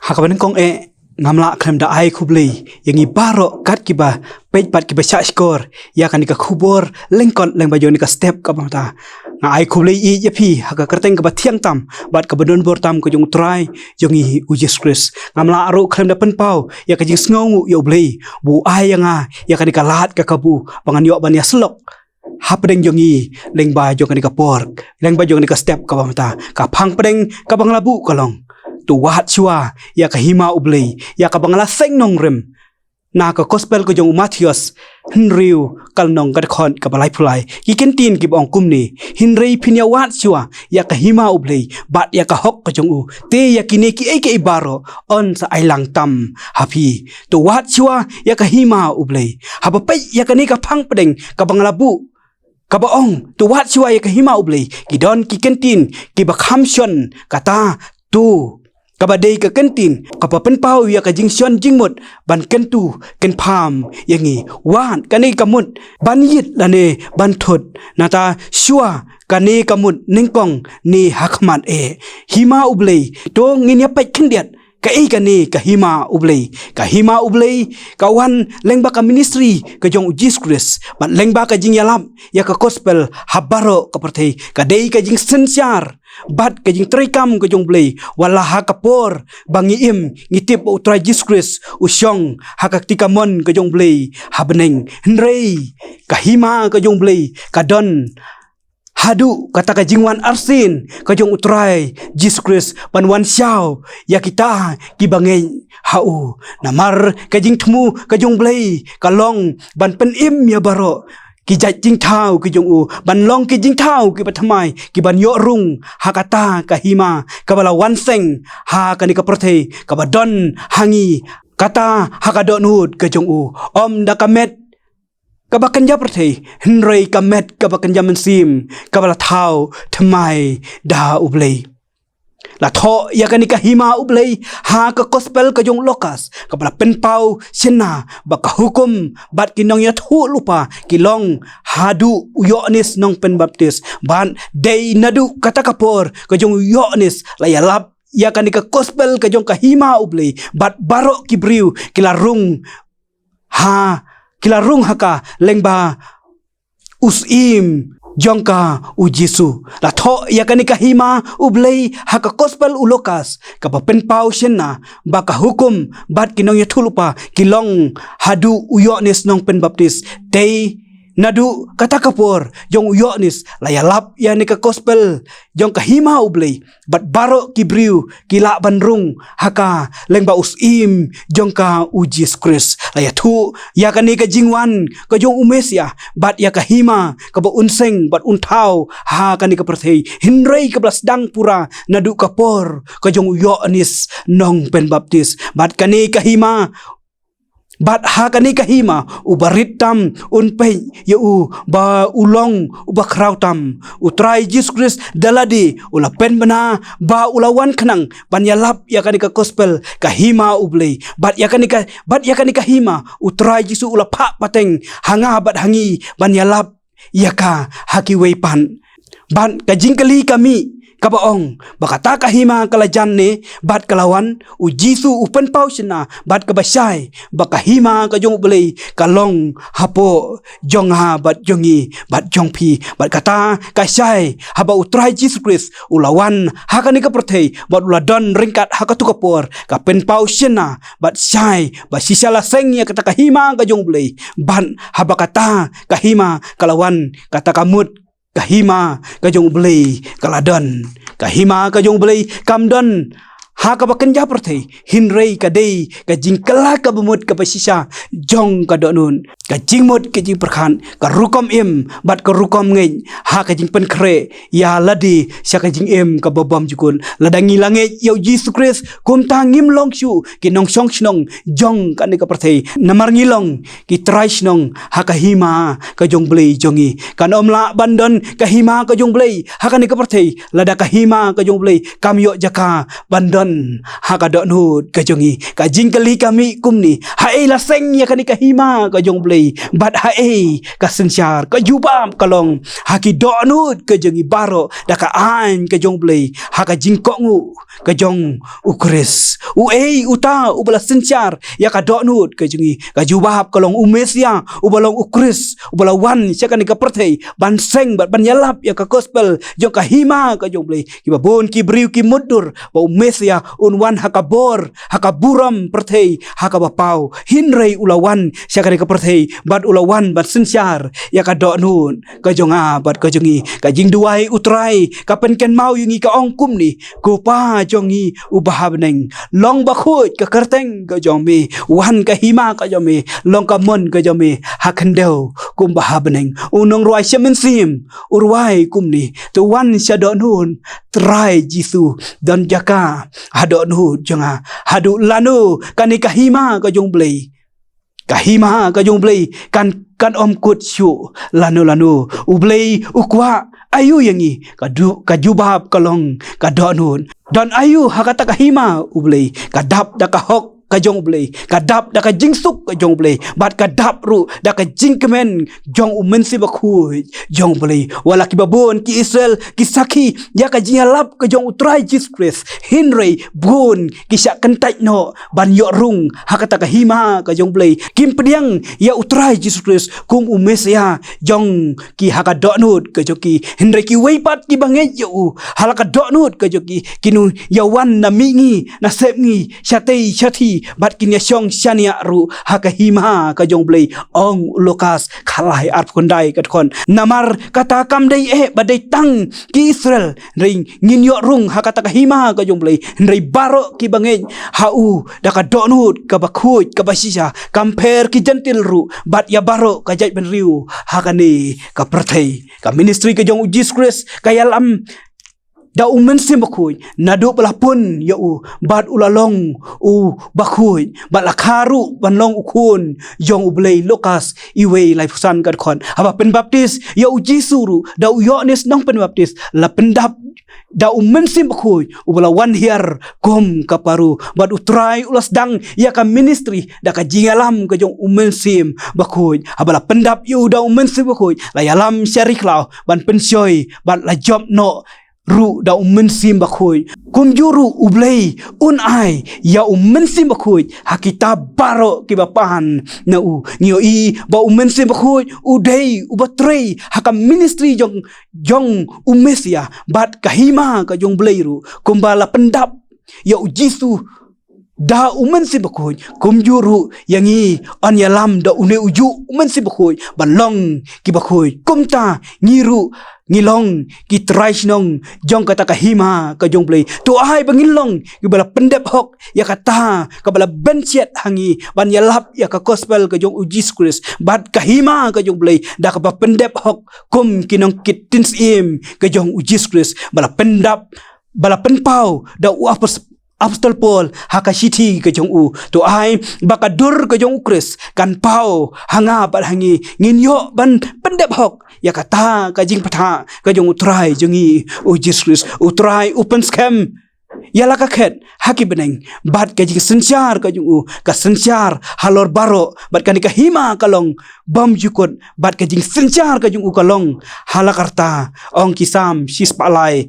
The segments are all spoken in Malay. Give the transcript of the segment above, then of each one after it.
hakaban kong ngamla klem da ai kubli yang ibaro kat kiba pej pat kiba sha skor ya kan ka khubor lengkon leng bajo ni ka step ka bata nga ai kubli I yapi haka kerteng ka thiang tam bat ka badon bor tam ko jong try jong I Jesus Christ ngamla aro klem da pen pau ya ka jing sngongu yo blei bu ai nga ya kan ka lat ka kabu pangan yo ban ya slok hapdeng jongi leng ba jong kan ka pork leng ba jong ni ka step ka bata ka phang pedeng ka bang labu kalong tu wahat chua ya ka hima ublei ya ka bangala seng nong rem na ka gospel ko jong Matthias hinriu kal nong ka khon ka balai phulai ki kentin ki bong kumni hinrei phinya wat chua ya ka hima ublei bat ya ka hok ka jong u te ya kine ki ke ibaro on sa ailang tam hapi tu wat chua ya ka hima ublei haba pai ya ka ni ka phang pedeng ka bangala bu kabaong tu wat chua ya ka hima ublei ki don ki kentin ki bakham shon kata tu kabadai ka kentin kapa pen pau ya ka jingsion jingmut ban kentu ken pham yangi wan kani kamut ban yit lane ban thot nata shua kani kamut ningkong ni hakmat hima ublei to ngin ya pai khindiat ka kani ka hima ublei ka wan lengba ka ministry ka jong Jesus Christ ban lengba ka jing yalam ya ka gospel habaro ka perthei ka dei ka jing sensyar bat ka jing trikam ka jong blei wala ha kapor bangi im ngitip utrai Jesus Christ usyong hakaktika mon ka jong blei habneng hnrei ka hima ka jong blei ka don hadu kata ka jingwan arsin ka jong utrai Jesus Christ ban wan xiao ya kita ki bangei hau namar ka jing thmu ka jong blei ka long ban pen im ya baro ki jai jing thau ki jong u ban long ki jing thau ki pathamai ki ban yo rung hakata ka hima ka bala wan seng ha ka ni ka prothe ka badon hangi kata hakadon hud ka jong u om da kamet kabakan ja prthei hnrei kamet kabakan ja mensim kabala thau thamai da ublei la tho ya kani ka hima ublei ha ka gospel ka jong lokas kabala pen pau sina baka hukum bat kinong ya thu lupa kilong hadu uyonis nong pen baptis ban dei nadu kata kapor ka jong uyonis la ya lap ya kani ka gospel ka jong ka hima ublei bat baro kibriu kilarung ha kilarung haka lengba usim jongka ujisu la tho ya kani ka hima ublei haka gospel ulokas ka pen pau shenna baka hukum bat kinong yathulupa kilong hadu uyonis nong pen baptis dei nadu kata kapor jong uyonis la ya lap ya ni ka gospel jong ka hima ublei bat baro kibriu kila banrung haka lengba usim jong ka ujis Christ la ya thu ya ka ni ka jingwan ka jong umesia bat ya ka hima ka ba unseng bat untau ha ka ni ka perthei hinrei ka blas dang pura nadu kapor ka jong uyonis nong pen baptis bat ka ni ka hima bat hakani kahima ubaritam unpe yu ba ulong uba krautam utrai Jesus Christ daladi ula pen bana ba ulawan kenang ban yalap yakani ka gospel kahima ublei bat yakani kahima utrai Jesus ula pa pateng hanga bat hangi ban yalap yaka haki weipan ban kajingkali kami kabaong bakata kahima kalajan ne bat kalawan ujisu upen pausina bat kabasai bakahima ka jong belei kalong hapo jong ha bat jongi bat jongpi bat kata kasai haba utrai Jesus Christ ulawan hakani ka perthei bat uladon ringkat hakatu kapor ka pen pausina bat sai ba sisala seng ya kata kahima ka jong belei ban haba kata kahima kalawan kata kamut kahima ka jong belei kaladon kahima ka jong belei kamdon ha ka bakan ja perthei hinrei ka dei ka jingkala ka bumut ka pasisa jong ka donun ka jingmut ka jing perkhan ka rukom im bat ka rukom ngei ha ka jing pen kre ya ladi sya ka jing im ka babam jukun ladangi lange yo Jesus Christ kum ta ngim long chu ki nong song snong jong ka ni ka perthei namar ngilong ki trai snong ha ka hima ka jong belei jongi kan omla bandon ka hima ka jong belei ha ka ni ka perthei lada ka hima ka jong belei kam yo jaka bandon kon haka dok nut ka jongi ka jingkali kami kumni hae la seng ya kani ka hima ka jong blei bat hae ka sensyar ka jubam kalong haki dok nut ka jongi baro da ka an ka jong blei haka jingkok ngu ka jong ukris uta ubala sensyar ya ka dok nut ka jongi ka jubab kalong umesia ubalong ukris ubala wan sia kani ka perthei ban seng bat ban yalap ya ka gospel jong ka hima ka jong blei ki babon ki briu ki mudur ba umesia unwan hakabor hakaburam perthei hakabapau hinrei ulawan sia kani ka perthei bat ulawan bat sensyar ya ka dok nun ka jonga bat ka jongi ka jingduai utrai ka penken mau yungi ka ongkum ni ko pa jongi ubahab neng long ba khut ka kerteng ka jomi wan ka hima ka jomi long ka mon ka jomi hakendeu kum bahab neng unong ruai semen sim urwai kum ni tu wan sia dok nun trai jisu dan jaka hadok nu jonga hadu lanu kani kahima ka jong blei kahima ka jong blei kan om kut syu lanu ublei ukwa ayu yangi ka jubab kalong ka dok nun dan ayu hakata kahima ublei kadap da ka hok ka jong blei kadap da ka jingsuk ka jong blei bat kadap ru da ka jingkemen jong umensi bakhu jong blei wala ki babon ki Israel ki saki ya ka jingalap ka jong utrai Jesus Christ hinrei bun ki syak kentai no ban yo rung hakata ka hima ka jong blei kim pediang ya utrai Jesus Christ kum umesia jong ki haka doknut ka joki hinrei ki weipat ki bangai yo halaka doknut ka joki kinu yawan na mingi na sepngi syatei syati bat kinya syong syania ru haka hima ka jong blei ong Lukas khalai arp kondai kat kon namar kata kam dei badai tang ki Israel ring ngin yo rung haka ta hima ka jong blei rei baro ki bangai hau da ka donut ka bakhut ka basisa kamper ki gentil ru bat ya baro ka jai ben riu haka ni ka perthei ka ministry ka jong Jesus Christ ka yalam da umen sim bakhuy nadu pelapun ya bat ulalong bakhuy bat lakharu banlong ukun jong ublei Lukas iwe lai pusan kat kon aba pen baptis ya jisuru da Yohanes nong pen baptis la pendap da umen sim bakhuy ubala wan hiar kom kaparu bat utrai ulas dang ya ka ministry da ka jingalam ka jong umen sim bakhuy abala pendap yu da umen sim bakhuy la yalam syarik law ban pensyoi bat la job no ru da mensim bakhuy kum juru ublei ai ya mensim bakhuy hakita baro ki bapahan na ngio i ba mensim bakhuy udei ubatrei haka ministry jong umesia bat kahima ka jong bleiru kumbala pendap ya jisu da mensim bakhuy kum juru yangi an yalam da une uju mensim bakhuy balong ki bakhuy kumta ngiru ngilong ki traisnong jong kata kahima ka jong blei tu ai bangilong ki bala pendep hok ya kata ka bala bencet hangi ban yalap ya ka gospel ka jong Jesus Christ bat kahima ka jong blei da ka pendep hok kum kinong kitins im ka jong Jesus Christ bala pendap bala penpau da Apostol Paul hakashiti ke jong tu ai bakadur ke jong Kris kan pau hanga bat hangi ngin yo ban pendep hok ya kata ka jing patha ka jong utrai jongi Jesus Kris utrai open scam ya la ka khet haki beneng bat ka jing sensyar ka jong ka sensyar halor baro bat kan ka hima kalong bam jukut bat ka jing sensyar ka jong kalong halakarta ong kisam sis palai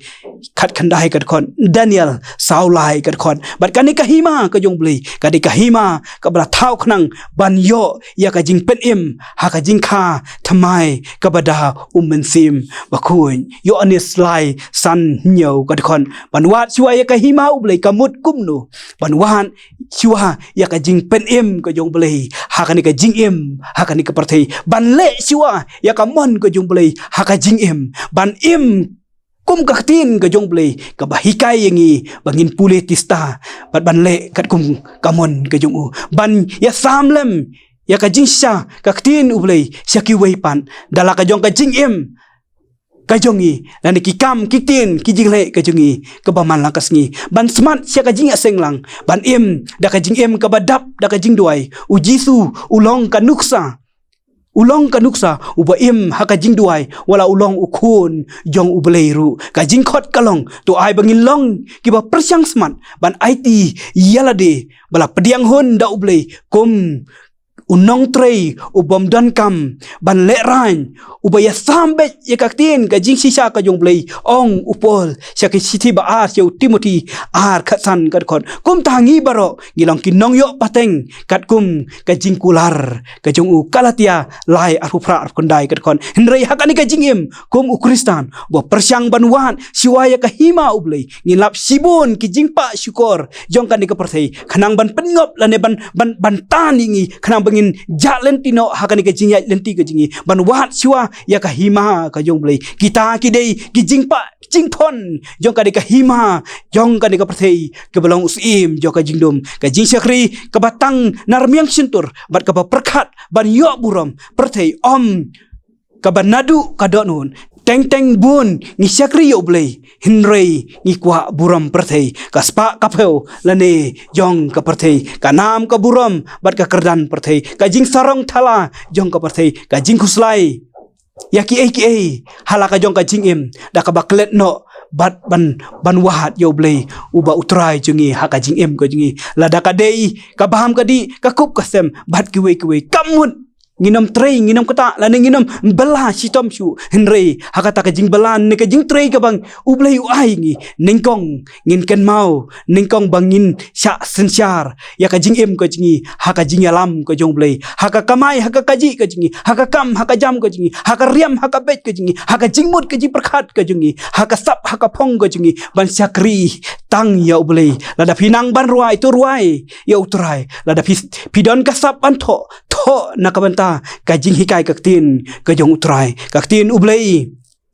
khat khandai kat kon Daniel saulai kat kon bat kan ka hima ka jong blei ka ka hima ka bla thau khnang ban yo ya ka jing pen im ha ka jing kha thamai ka bada mensim bakhuin yo anis lai san nyau kat kon ban wat chua ya ka hima ublei kamut kumnu ban wan chua ya ka jing pen im ka jong blei ha ka jing im ha ka ka perthei ban le chua ya ka mon ka jong blei ha ka jing im ban im kum kaktin ka jong blei ka bahikai yangi bangin pule tista bat ban le kat kum kamon ka jong ban ya samlem ya ka jing sha kaktin ublei syaki weipan dala ka jong ka jing im ka jongi dan ki kam kitin ki jing le ka jongi ka baman lang kasngi ban smart sya ka jing aseng lang ban im da ka jing im ka badap da ka jing duai u jisu ulong ka nuksa ulong kanuksa uba im haka jing duai wala ulong ukun jong ubleiru ka jing khot kalong tu ai bangin long kiba persyang smat ban IT yalade bala pediang hon da ublei kum unong trei ubom dan kam ban le rain ubaya sambe yakaktin ka jing sisa ka jong blei ong upol syaki siti ba as yo Timothy ar khatsan kat kon kum tangi baro ngilong kinong yo pateng kat kum ka jing kular ka jong u Galatia lai arupra kondai kat kon hendrei hakani ka jing im kum u Kristan bo persyang banwan siwaya ka hima ublei ngilap sibun ki jing pa syukur jong kan ni ka perthei khanang ban pengop lane ban tan ingi khanang bangin jalen tino hakani ka jing ya lenti ka jingi ban wat siwa ya ka hima ka jong blei kita kidei ki jing pa jing thon jong ka ka hima jong ka ka perthei ke belong usim jong ka jing dum ka jing syakri ka batang narmiang sintur bat ka perkhat ban yo buram perthei om ka banadu ka donun teng bun ni syakri yo blei hinrei ni kwa buram perthei ka spa ka pheu lane jong ka perthei ka nam ka buram bat ka kerdan perthei ka jing sarong thala jong ka perthei ka jing khuslai yaki halaka jong ka jing im da ka baklet no bat ban wahat yo blei uba utrai jungi haka jing im ko jungi lada ka dei ka baham ka di ka kup ka sem bat kiwe kamut nginom trei nginom kata lane nginom bela sitom su henrei hakata ka jing belan ne ka jing trei ka bang ublei uai ngi ningkong ngin ken mau ningkong bangin sya sensyar ya ka jing em ka jingi haka jing alam ka jong blei haka kamai haka kaji ka jingi haka kam haka jam ka jingi haka riam haka bet ka jingi haka jingmut ka jing perkhat ka jingi haka sap haka phong ka jingi ban syakri tang ya ublei lada pinang ban ruai tu ruai ya utrai lada pidon ka sap ban tho nakabanta ka jing hikai kaktin ka jong utrai kaktin ublei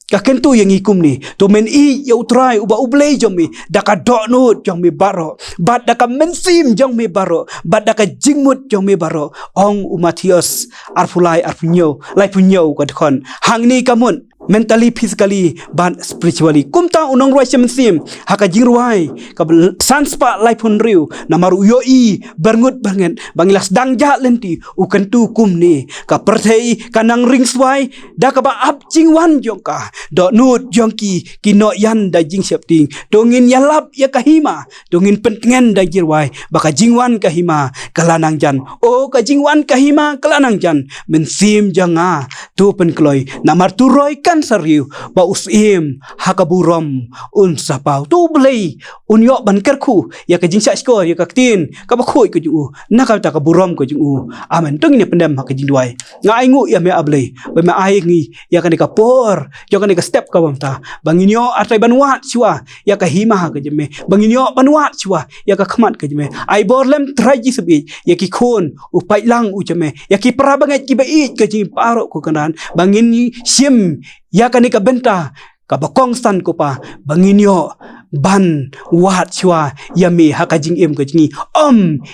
ka kentu yang ikum ni to men I ya utrai uba ublei jong mi daka donut jong mi baro bat daka mensim jong mi baro bat daka jingmut jong mi baro ong umatios arfulai arpunyo lai punyo ka kon hang ni kamun mentally physically ban spiritually kumta unong ruai semsim haka jing ruai ka sanspa lai pun riu namaru yo I berngut bangen bangilas dang ja lenti ukentu kum ni ka perthei kanang ring swai da ka ba ap jing wan jong ka do nut jong ki no yan da jing septing dongin yalap ya kahima dongin pentengen da jirwai baka jingwan kahima kalanang jan o ka jingwan kahima kalanang jan mensim janga tu penkloi namar turoi kan sariu ba usim hakaburom un sapau tu blei un yo ban kerku ya ka jing sa skor ya ka tin ka ba khoi ka ju na ka ta ka burom ka ju amen tung ni pendam ka jing duai ngai ngu ya me ablei ba me ai ngi ya ka ni ka por jo ka ni ka step ka bamta banginyo atai banwat siwa ya ka hima ka jeme banginyo banwat siwa ya ka khmat ka jeme ai borlem traji sebi ya ki khon upai lang u jeme ya ki prabangai ki ba I ka jing paro ko kanan bangin sim ya ka ni ka benta ka bakong san ko pa banginyo ban wat chwa yami hakajing em ko jingi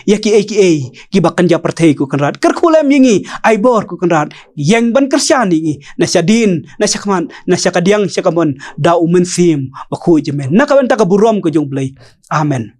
yaki ki bakan ja perthei ku kanrat kerkhulem yingi aibor ku kanrat yang ban kersyani ngi na syadin na syakman na syakadiang syakamon da umen sim bakhu jemen na ka benta ka burom ko jong blai amen.